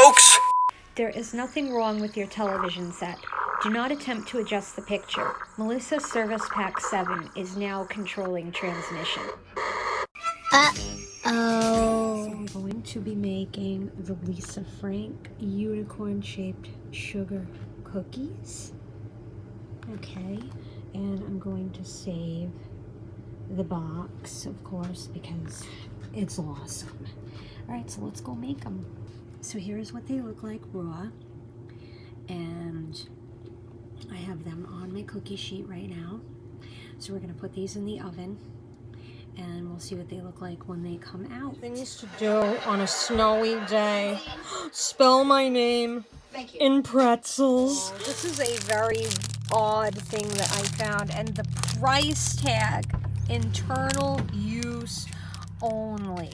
folks. There is nothing wrong with your television set. Do not attempt to adjust the picture. Melissa Service Pack 7 is now controlling transmission. Uh-oh. So I'm going to be making the Lisa Frank unicorn-shaped sugar cookies. Okay, and I'm going to save the box, of course, because it's awesome. All right, so let's go make them. So here's what they look like raw, and I have them on my cookie sheet right now. So we're gonna put these in the oven, and we'll see what they look like when they come out. Things to do on a snowy day. Spell my name in pretzels. This is a very odd thing that I found, and the price tag, internal use only.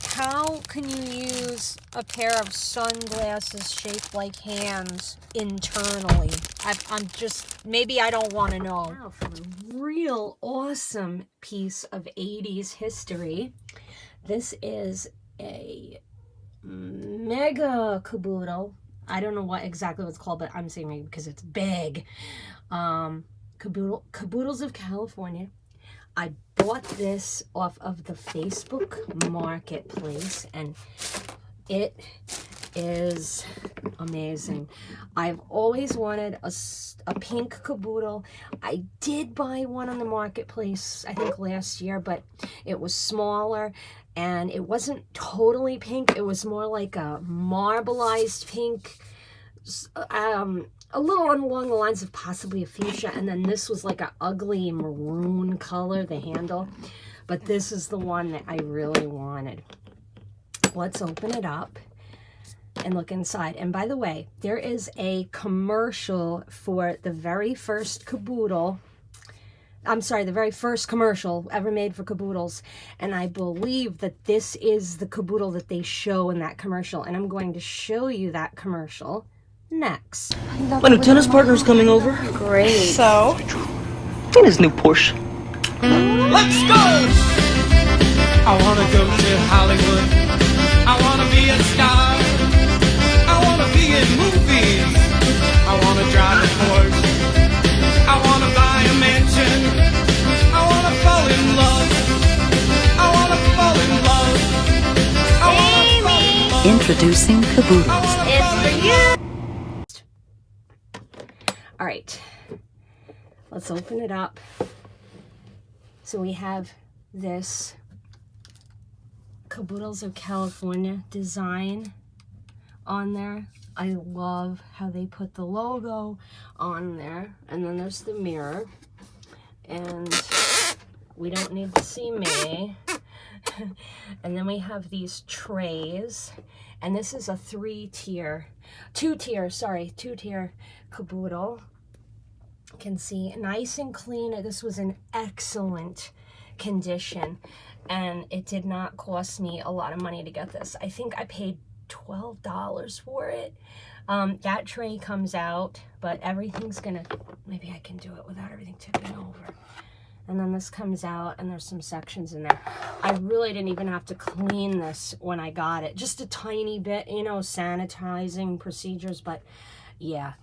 How can you use a pair of sunglasses shaped like hands internally? I'm just, maybe I don't want to know. Now for a real awesome piece of 80s history. This is a mega caboodle. I don't know what exactly it's called, but I'm saying maybe because it's big. Caboodles of California. I bought this off of the Facebook Marketplace, and it is amazing. I've always wanted a pink caboodle. I did buy one on the Marketplace, I think last year, but it was smaller, and it wasn't totally pink. It was more like a marbleized pink, a little along the lines of possibly a fuchsia, and then this was like an ugly maroon color, the handle. But this is the one that I really wanted. Let's open it up and look inside. And by the way, there is a commercial for the very first caboodle. I'm sorry, the very first commercial ever made for caboodles. And I believe that this is the caboodle that they show in that commercial. And I'm going to show you that commercial next. My new tennis partner's coming over. Great. So? In his new Porsche. Let's go! I wanna go to Hollywood. I wanna be a star. I wanna be in movies. I wanna drive a Porsche. I wanna buy a mansion. I wanna fall in love. I wanna fall in love. I wanna fall in love. Introducing Caboodles. It's for you. All right, let's open it up. So we have this Caboodles of California design on there. I love how they put the logo on there. And then there's the mirror. And we don't need to see me. And then we have these trays. And this is a two-tier caboodle. You can see nice and clean. This was in excellent condition, and it did not cost me a lot of money to get this. I think I paid $12 for it. That tray comes out, but everything's gonna, maybe I can do it without everything tipping over. And then this comes out, and there's some sections in there. I really didn't even have to clean this when I got it. Just a tiny bit, you know, sanitizing procedures, but yeah.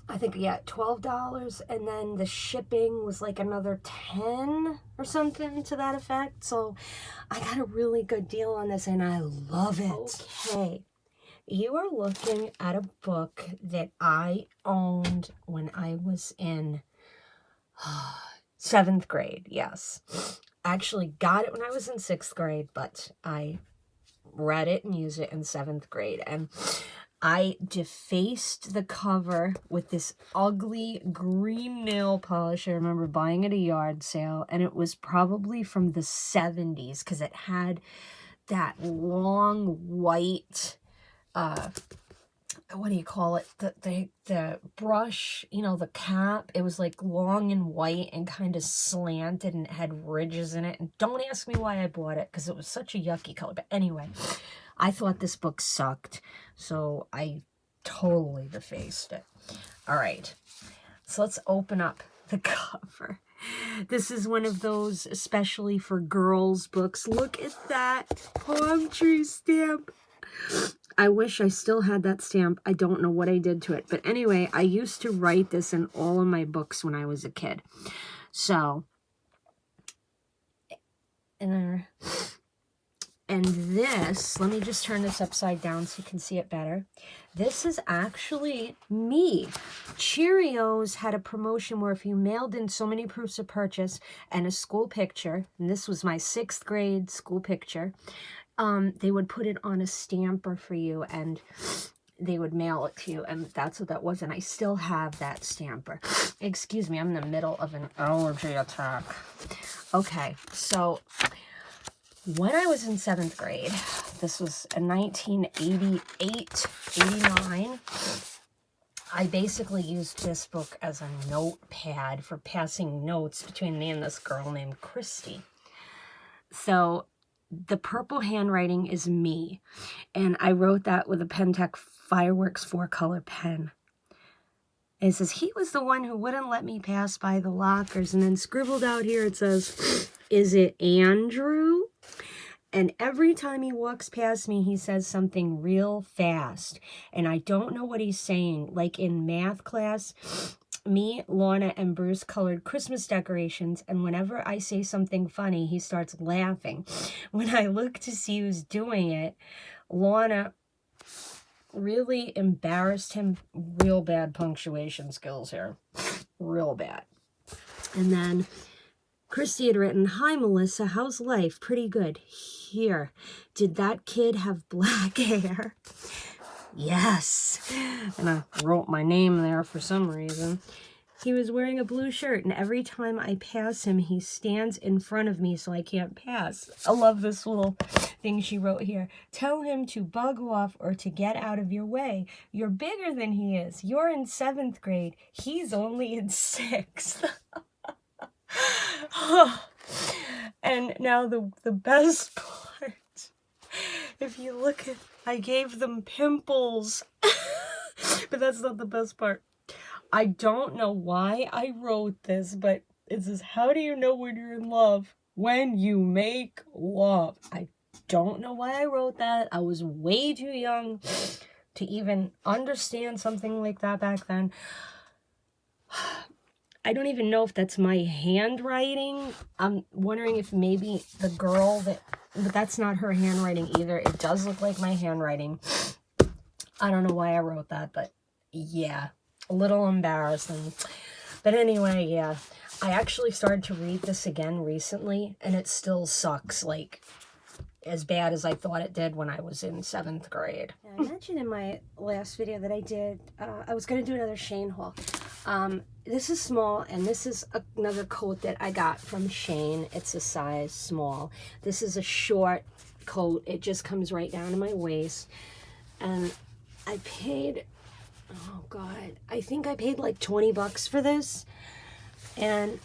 I think, yeah, $12, and then the shipping was like another 10 or something to that effect. So I got a really good deal on this, and I love it. Okay, you are looking at a book that I owned when I was in 7th grade, yes. I actually got it when I was in 6th grade, but I read it and used it in 7th grade. And I defaced the cover with this ugly green nail polish. I remember buying at a yard sale, and it was probably from the 70s because it had that long white, what do you call it? The brush, you know, the cap. It was like long and white and kind of slanted, and it had ridges in it. And don't ask me why I bought it because it was such a yucky color. But anyway, I thought this book sucked, so I totally defaced it. All right, so let's open up the cover. This is one of those especially for girls books. Look at that palm tree stamp. I wish I still had that stamp. I don't know what I did to it. But anyway, I used to write this in all of my books when I was a kid. So, and this, let me just turn this upside down so you can see it better. This is actually me. Cheerios had a promotion where if you mailed in so many proofs of purchase and a school picture, and this was my 6th grade school picture, they would put it on a stamper for you and they would mail it to you, and that's what that was, and I still have that stamper. Excuse me, I'm in the middle of an allergy attack. Okay, so when I was in 7th grade, this was in 1988, 89, I basically used this book as a notepad for passing notes between me and this girl named Christy. So the purple handwriting is me, and I wrote that with a Pentek Fireworks 4-color pen. It says, he was the one who wouldn't let me pass by the lockers, and then scribbled out here it says, is it Andrew? And every time he walks past me, he says something real fast, and I don't know what he's saying. Like in math class, me, Lorna, and Bruce colored Christmas decorations, and whenever I say something funny, he starts laughing. When I look to see who's doing it, Lorna really embarrassed him. Real bad punctuation skills here. Real bad. And then Christy had written, hi, Melissa, how's life? Pretty good. Here, did that kid have black hair? Yes. And I wrote my name there for some reason. He was wearing a blue shirt, and every time I pass him, he stands in front of me so I can't pass. I love this little thing she wrote here. Tell him to bug off or to get out of your way. You're bigger than he is. You're in 7th grade. He's only in 6th. And now the best part, if you look at, I gave them pimples, but that's not the best part. I don't know why I wrote this, but it says, how do you know when you're in love? When you make love. I don't know why I wrote that. I was way too young to even understand something like that back then. I don't even know if that's my handwriting. I'm wondering if maybe the girl but that's not her handwriting either. It does look like my handwriting. I don't know why I wrote that, but yeah, a little embarrassing. But anyway, yeah, I actually started to read this again recently, and it still sucks, like, as bad as I thought it did when I was in 7th grade. I mentioned in my last video that I did, I was going to do another Shane haul. This is small, and this is another coat that I got from Shane. It's a size small. This is a short coat. It just comes right down to my waist. And I paid, oh God, I think I paid like 20 bucks for this. And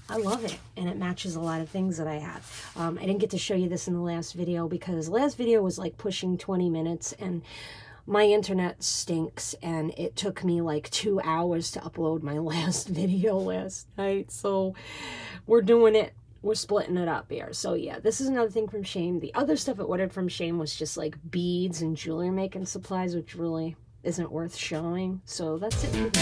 I love it, and it matches a lot of things that I have. I didn't get to show you this in the last video because the last video was like pushing 20 minutes, and my internet stinks, and it took me like 2 hours to upload my last video last night. So we're doing it. We're splitting it up here. So yeah, this is another thing from Shane. The other stuff I ordered from Shane was just like beads and jewelry making supplies, which really isn't worth showing. So that's it.